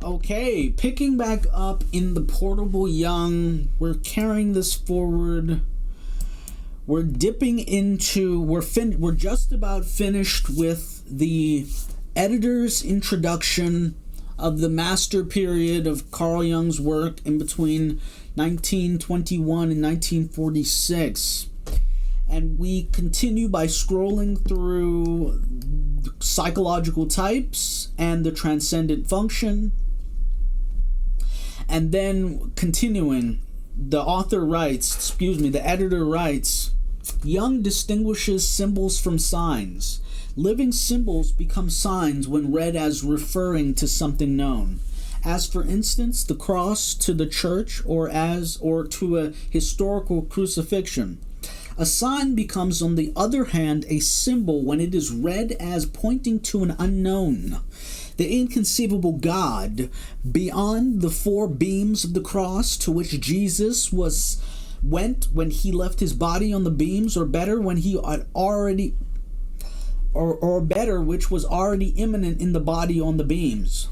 Okay, picking back up in the Portable Jung, we're carrying this forward. We're dipping into, we're just about finished with the editor's introduction of the master period of Carl Jung's work in between 1921 and 1946. And we continue by scrolling through psychological types and the transcendent function. And then continuing, the editor writes, Jung distinguishes symbols from signs. Living symbols become signs when read as referring to something known. As for instance, the cross to the church or to a historical crucifixion. A sign becomes, on the other hand, a symbol when it is read as pointing to an unknown. The inconceivable God, beyond the four beams of the cross to which Jesus went when he left his body on the beams, or better, when he had already, or better, which was already immanent in the body on the beams.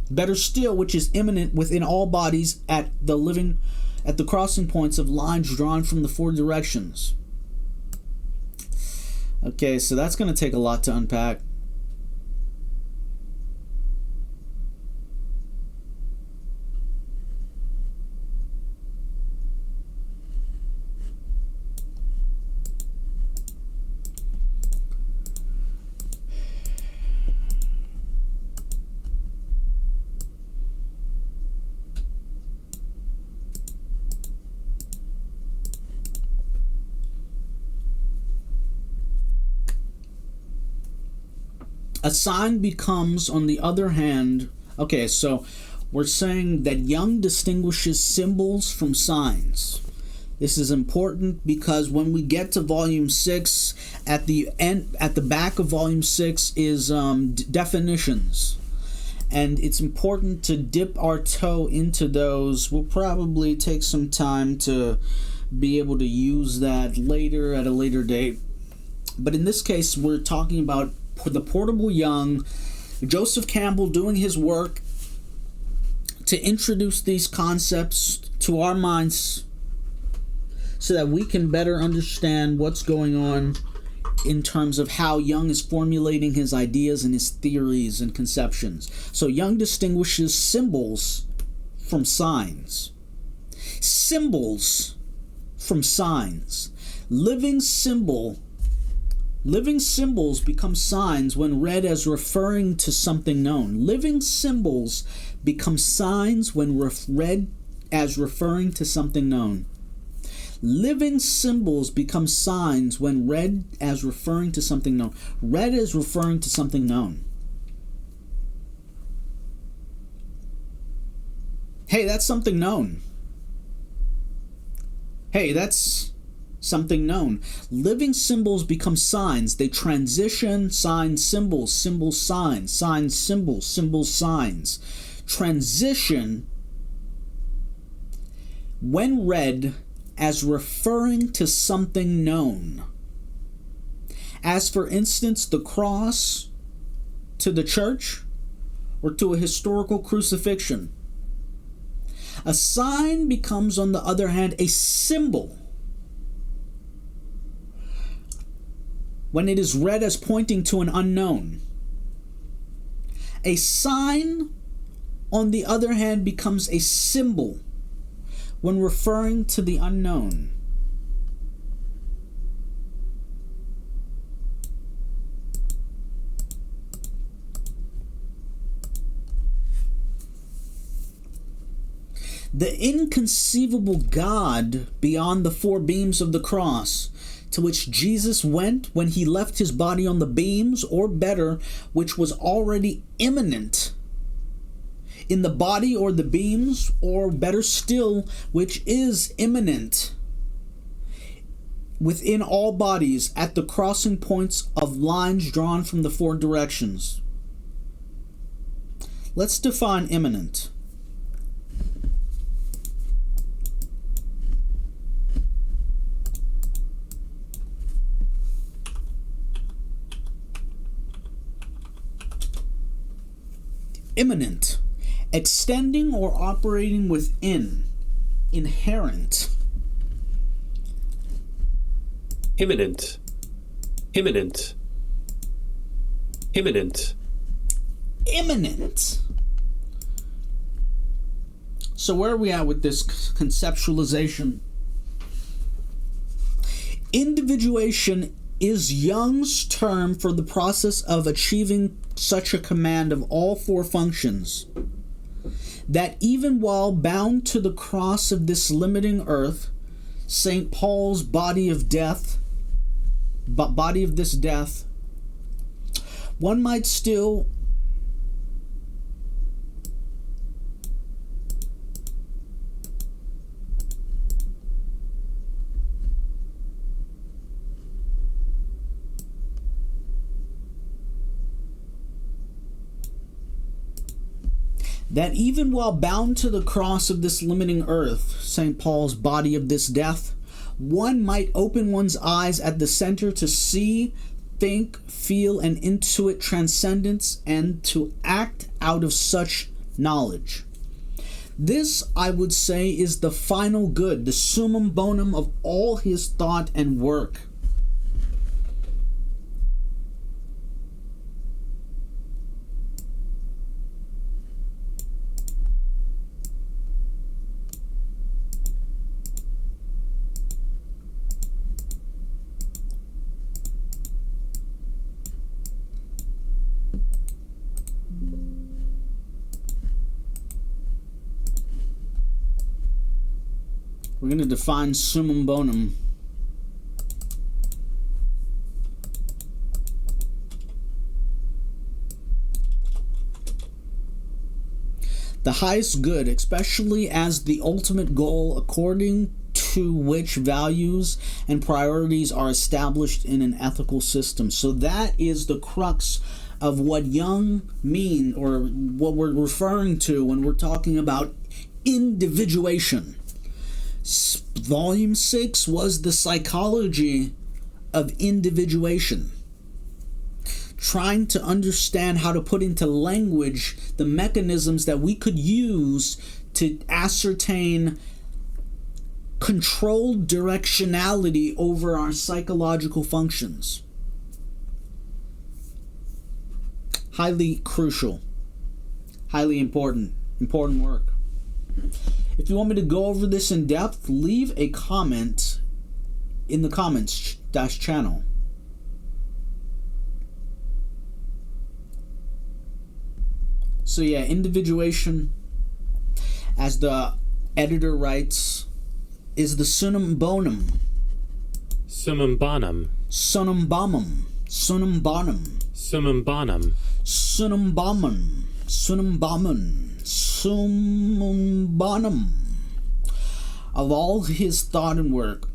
Better still, which is immanent within all bodies at the crossing points of lines drawn from the four directions. Okay, so that's going to take a lot to unpack. A sign becomes, on the other hand, okay, so we're saying that Jung distinguishes symbols from signs. This is important because when we get to volume 6, at the back of volume 6 is definitions. And it's important to dip our toe into those. We'll probably take some time to be able to use that later at a later date. But in this case, we're talking about the Portable Jung, Joseph Campbell doing his work to introduce these concepts to our minds so that we can better understand what's going on in terms of how Jung is formulating his ideas and his theories and conceptions. So Jung distinguishes symbols from signs. Symbols from signs. Living symbols become signs when read as referring to something known. Living symbols become signs when read as referring to something known. Living symbols become signs when read as referring to something known. Read as referring to something known. Hey, that's something known. Hey, that's something known. Living symbols become signs. They transition, signs, symbols, symbols, signs, signs, symbols, symbols, signs. Transition when read as referring to something known. As for instance, the cross to the church or to a historical crucifixion. A sign becomes, on the other hand, a symbol when it is read as pointing to an unknown. A sign, on the other hand, becomes a symbol when referring to the unknown. The inconceivable God beyond the four beams of the cross, to which Jesus went when he left his body on the beams, or better, which was already immanent in the body or the beams, or better still, which is immanent within all bodies at the crossing points of lines drawn from the four directions. Let's define immanent. Immanent. extending or operating within, inherent, imminent, imminent, imminent, imminent. So where are we at with this conceptualization? Individuation is Jung's term for the process of achieving such a command of all four functions that even while bound to the cross of this limiting earth, St. Paul's body of this death, one might still that even while bound to the cross of this limiting earth, St. Paul's body of this death, one might open one's eyes at the center to see, think, feel, and intuit transcendence and to act out of such knowledge. This, I would say, is the final good, the summum bonum of all his thought and work. We're going to define summum bonum. The highest good, especially as the ultimate goal according to which values and priorities are established in an ethical system. So that is the crux of what Jung means, or what we're referring to when we're talking about individuation. Volume 6 was the psychology of individuation. Trying to understand how to put into language the mechanisms that we could use to ascertain controlled directionality over our psychological functions. Highly crucial. Highly important work. If you want me to go over this in depth, leave a comment in the comments channel. So yeah, individuation, as the editor writes, is the summum bonum. Summum bonum. Summum bonum. Summum bonum. Summum bonum. Summum bonum. Summum bonum. Summum bonum of all his thought and work.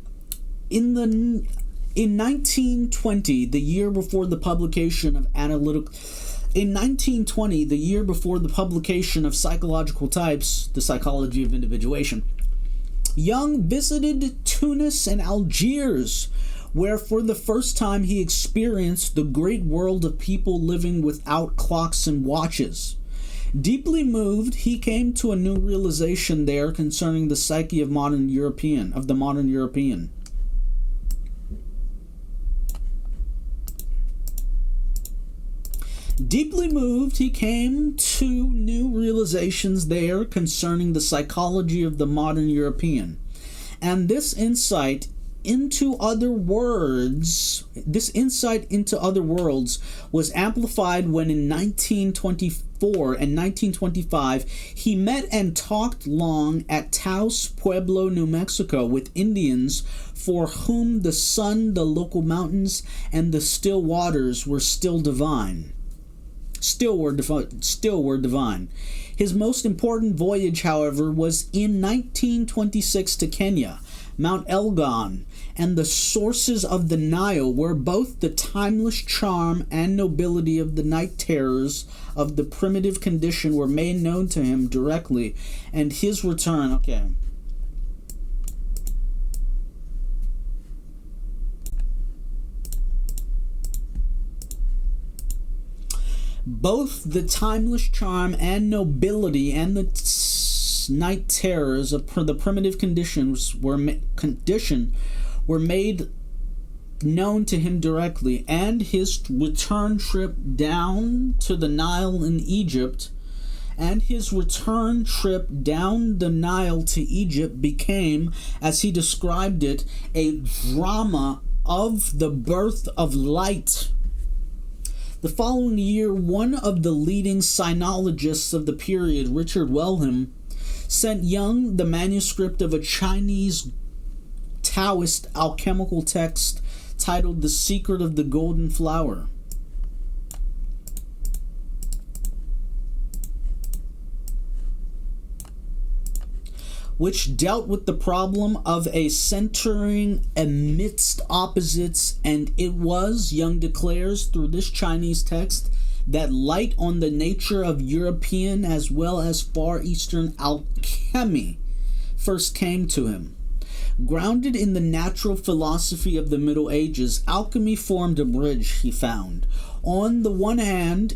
In 1920, the year before the publication of Psychological Types, The Psychology of Individuation, Jung visited Tunis and Algiers, where for the first time he experienced the great world of people living without clocks and watches. Deeply moved, he came to a new realization there concerning the psyche of the modern European. Deeply moved, he came to new realizations there concerning the psychology of the modern European. And this insight into other worlds was amplified when in 1924 and 1925 he met and talked long at Taos Pueblo, New Mexico, with Indians for whom the sun, the local mountains, and the still waters were still divine. Still were divine. His most important voyage, however, was in 1926 to Kenya, Mount Elgon, and the sources of the Nile, where both the timeless charm and nobility of the night terrors of the primitive condition were made known to him directly, and his return. Okay. Both the timeless charm and nobility and the night terrors of the primitive conditions were made known to him directly, and his return trip down to the Nile in Egypt became, as he described it, a drama of the birth of light. The following year, one of the leading sinologists of the period, Richard Wellham, sent Jung the manuscript of a Chinese Taoist alchemical text titled The Secret of the Golden Flower, which dealt with the problem of a centering amidst opposites, and it was, Jung declares through this Chinese text, that light on the nature of European as well as Far Eastern alchemy first came to him. Grounded in the natural philosophy of the Middle Ages, alchemy formed a bridge, he found. On the one hand,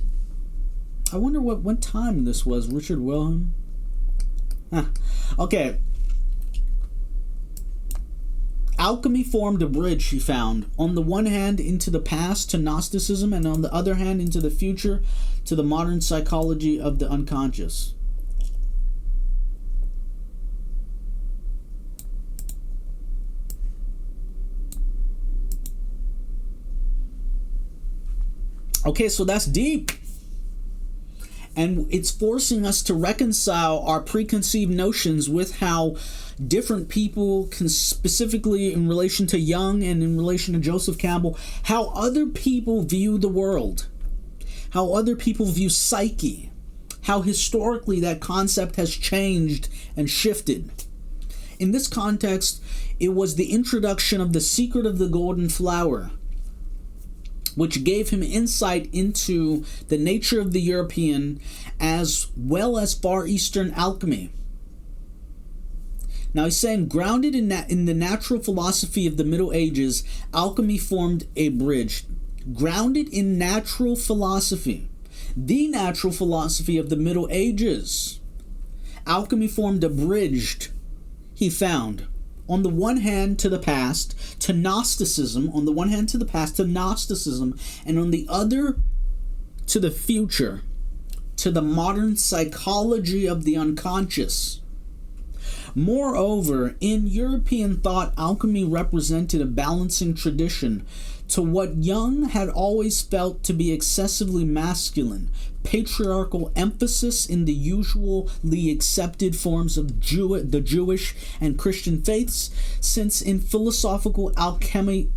I wonder what time this was, Richard Wilhelm? Okay. Alchemy formed a bridge, he found, on the one hand into the past to Gnosticism, and on the other hand into the future to the modern psychology of the unconscious. Okay, so that's deep. And it's forcing us to reconcile our preconceived notions with how different people can, specifically in relation to Jung and in relation to Joseph Campbell, how other people view the world, how other people view psyche, how historically that concept has changed and shifted. In this context, it was the introduction of The Secret of the Golden Flower, which gave him insight into the nature of the European as well as Far Eastern alchemy. Now he's saying, grounded in the natural philosophy of the Middle Ages, alchemy formed a bridge. Grounded in natural philosophy, the natural philosophy of the Middle Ages, alchemy formed a bridge, he found, on the one hand to the past, to Gnosticism, on the one hand to the past, to Gnosticism, and on the other to the future, to the modern psychology of the unconscious. Moreover, in European thought, alchemy represented a balancing tradition to what Jung had always felt to be excessively masculine, patriarchal emphasis in the usually accepted forms of the Jewish and Christian faiths, since in philosophical alchemy,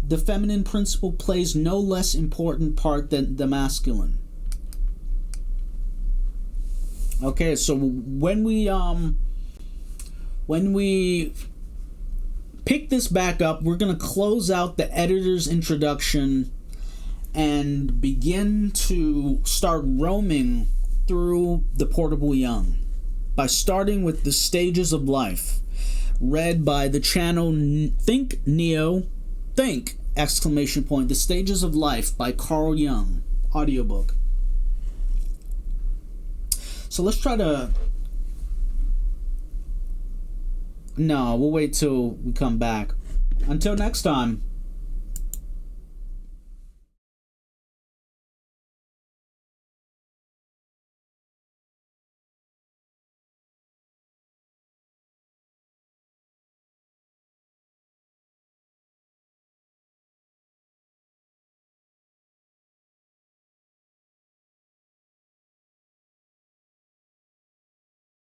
the feminine principle plays no less important part than the masculine. Okay, so when we pick this back up, we're going to close out the editor's introduction and begin to start roaming through the Portable Jung by starting with The Stages of Life, read by the channel Think Neo Think! The Stages of Life by Carl Jung, audiobook. So let's try to... No, we'll wait till we come back. Until next time.